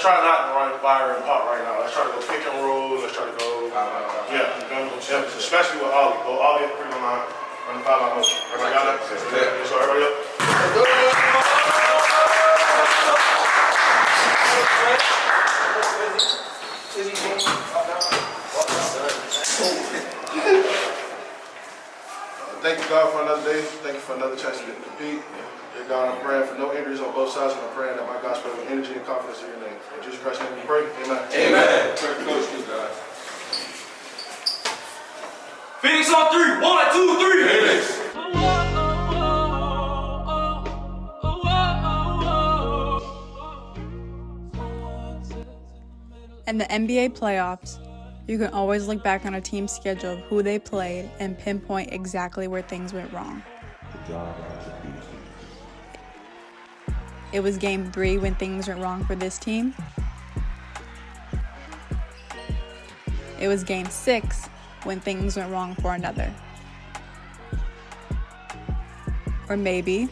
try not to run fire and pop right now. Let's try to go pick and roll. Let's try to go, especially with Ollie. Go Ollie at the 3 line, run the 5-out motion. Everybody got that? Yeah. So everybody up. Thank you, God, for another day. Thank you for another chance to compete. Dear God, I'm praying for no injuries on both sides, and I'm praying that my God spread with energy and confidence in your name. In Jesus Christ's name we pray. Amen. Amen. Pray for Coach, God. Phoenix on 3. 1, 2, 3. Phoenix. In the NBA playoffs, you can always look back on a team's schedule of who they played and pinpoint exactly where things went wrong. It was Game 3 when things went wrong for this team. It was Game 6 when things went wrong for another. Or maybe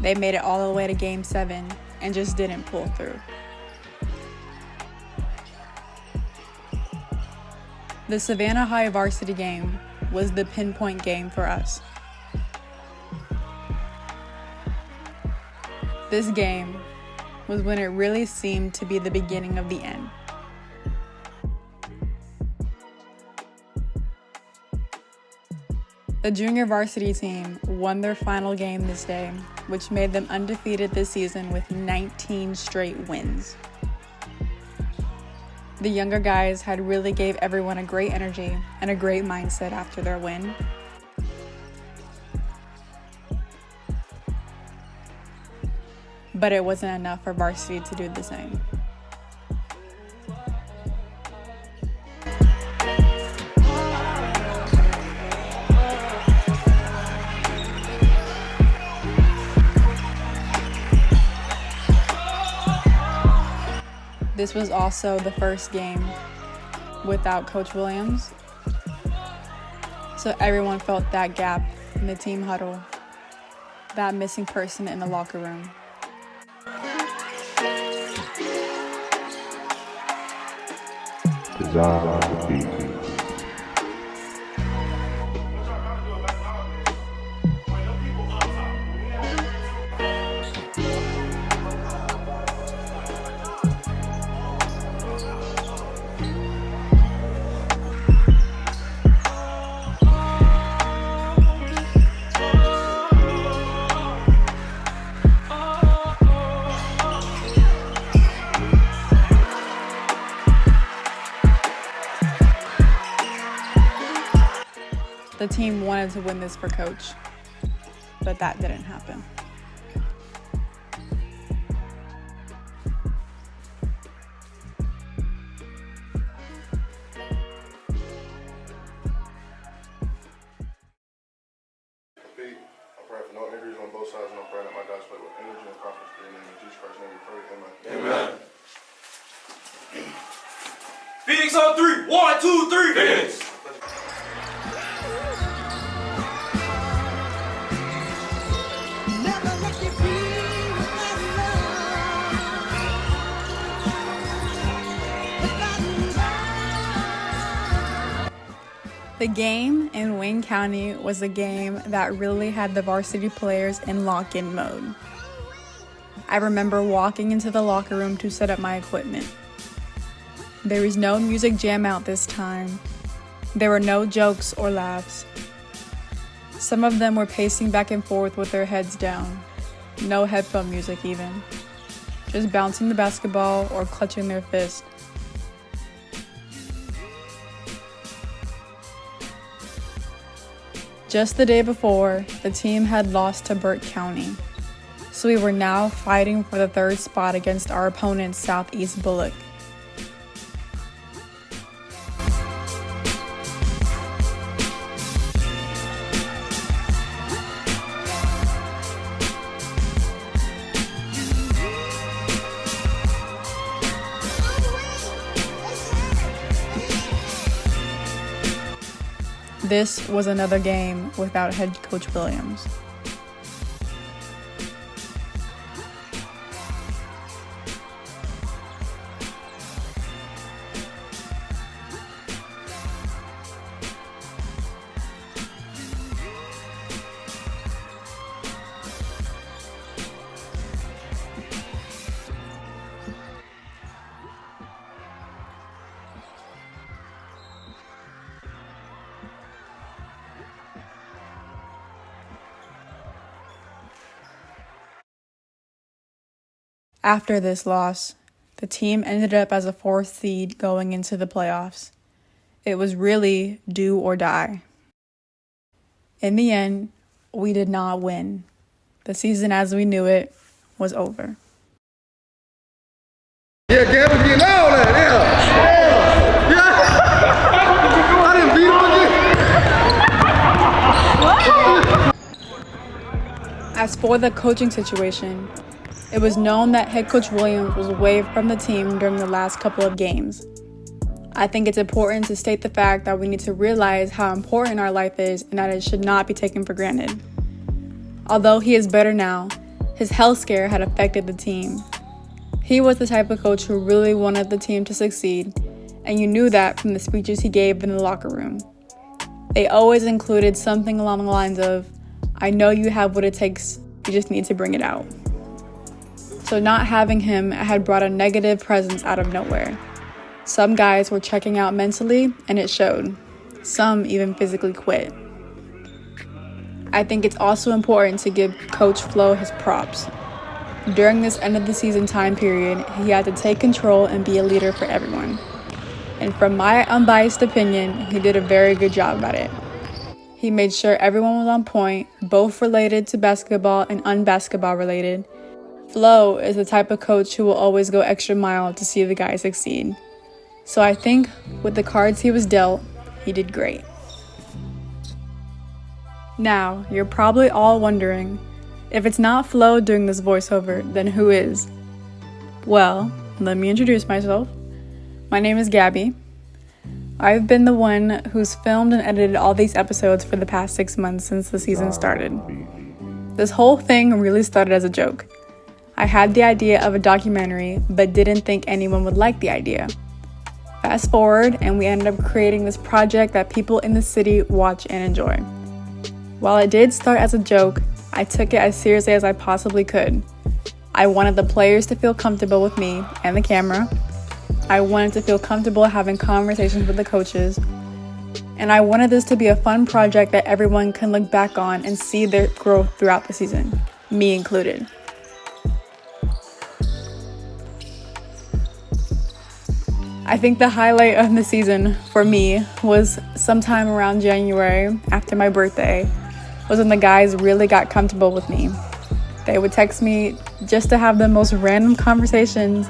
they made it all the way to Game 7 and just didn't pull through. The Savannah High varsity game was the pinpoint game for us. This game was when it really seemed to be the beginning of the end. The junior varsity team won their final game this day, which made them undefeated this season with 19 straight wins. The younger guys had really gave everyone a great energy and a great mindset after their win. But it wasn't enough for varsity to do the same. This was also the first game without Coach Williams. So everyone felt that gap in the team huddle, that missing person in the locker room. The team wanted to win this for Coach, but that didn't happen. Compete. I'm praying for no injuries on both sides, and I'm praying that my God spread with energy and confidence in your name. In Jesus Christ's name we pray. Amen. Amen. Phoenix on 3. 1, 2, 3. Phoenix. The game in Wayne County was a game that really had the varsity players in lock-in mode. I remember walking into the locker room to set up my equipment. There was no music jam out this time. There were no jokes or laughs. Some of them were pacing back and forth with their heads down. No headphone music even. Just bouncing the basketball or clutching their fist. Just the day before, the team had lost to Burke County, so we were now fighting for the third spot against our opponent, Southeast Bullock. This was another game without head coach Williams. After this loss, the team ended up as a 4th seed going into the playoffs. It was really do or die. In the end, we did not win. The season as we knew it was over. Yeah, Gavin, get all that, yeah. I didn't beat him again. As for the coaching situation, it was known that head coach Williams was waived from the team during the last couple of games. I think it's important to state the fact that we need to realize how important our life is and that it should not be taken for granted. Although he is better now, his health scare had affected the team. He was the type of coach who really wanted the team to succeed, and you knew that from the speeches he gave in the locker room. They always included something along the lines of, "I know you have what it takes, you just need to bring it out." So not having him had brought a negative presence out of nowhere. Some guys were checking out mentally, and it showed. Some even physically quit. I think it's also important to give Coach Flo his props. During this end of the season time period, he had to take control and be a leader for everyone. And from my unbiased opinion, he did a very good job at it. He made sure everyone was on point, both related to basketball and unbasketball related. Flo is the type of coach who will always go extra mile to see the guys succeed. So I think with the cards he was dealt, he did great. Now, you're probably all wondering, if it's not Flo doing this voiceover, then who is? Well, let me introduce myself. My name is Gabby. I've been the one who's filmed and edited all these episodes for the past 6 months since the season started. This whole thing really started as a joke. I had the idea of a documentary, but didn't think anyone would like the idea. Fast forward, and we ended up creating this project that people in the city watch and enjoy. While it did start as a joke, I took it as seriously as I possibly could. I wanted the players to feel comfortable with me and the camera. I wanted to feel comfortable having conversations with the coaches. And I wanted this to be a fun project that everyone can look back on and see their growth throughout the season, me included. I think the highlight of the season for me was sometime around January, after my birthday, was when the guys really got comfortable with me. They would text me just to have the most random conversations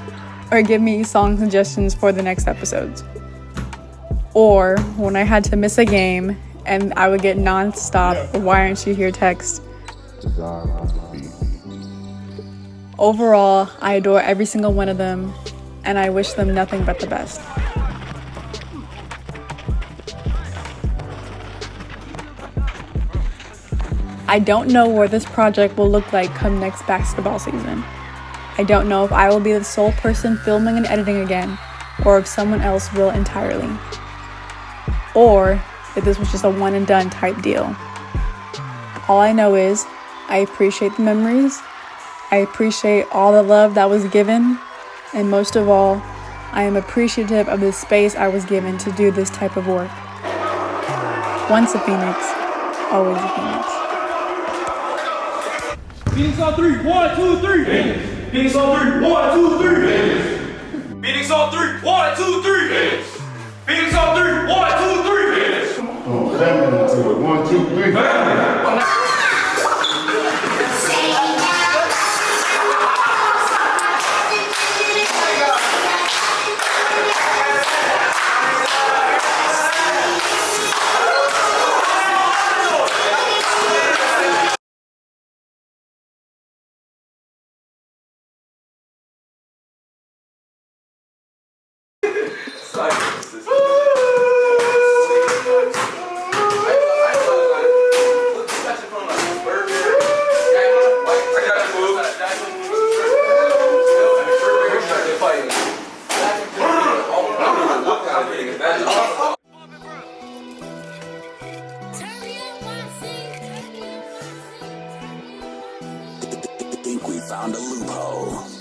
or give me song suggestions for the next episodes. Or when I had to miss a game and I would get non-stop, "Why aren't you here?" text. Overall, I adore every single one of them, and I wish them nothing but the best. I don't know what this project will look like come next basketball season. I don't know if I will be the sole person filming and editing again, or if someone else will entirely. Or if this was just a one and done type deal. All I know is I appreciate the memories, I appreciate all the love that was given, and most of all, I am appreciative of the space I was given to do this type of work. Once a Phoenix, always a Phoenix. Phoenix on 3, 1, 2, 3. Phoenix. Phoenix on 3, 1, 2, 3. Phoenix. Phoenix on 3, 1, 2, 3. Phoenix. Phoenix on 3, 1, 2, 3. Phoenix. Oh, family to it. 1, 2, 3. Family. Think we found a loophole.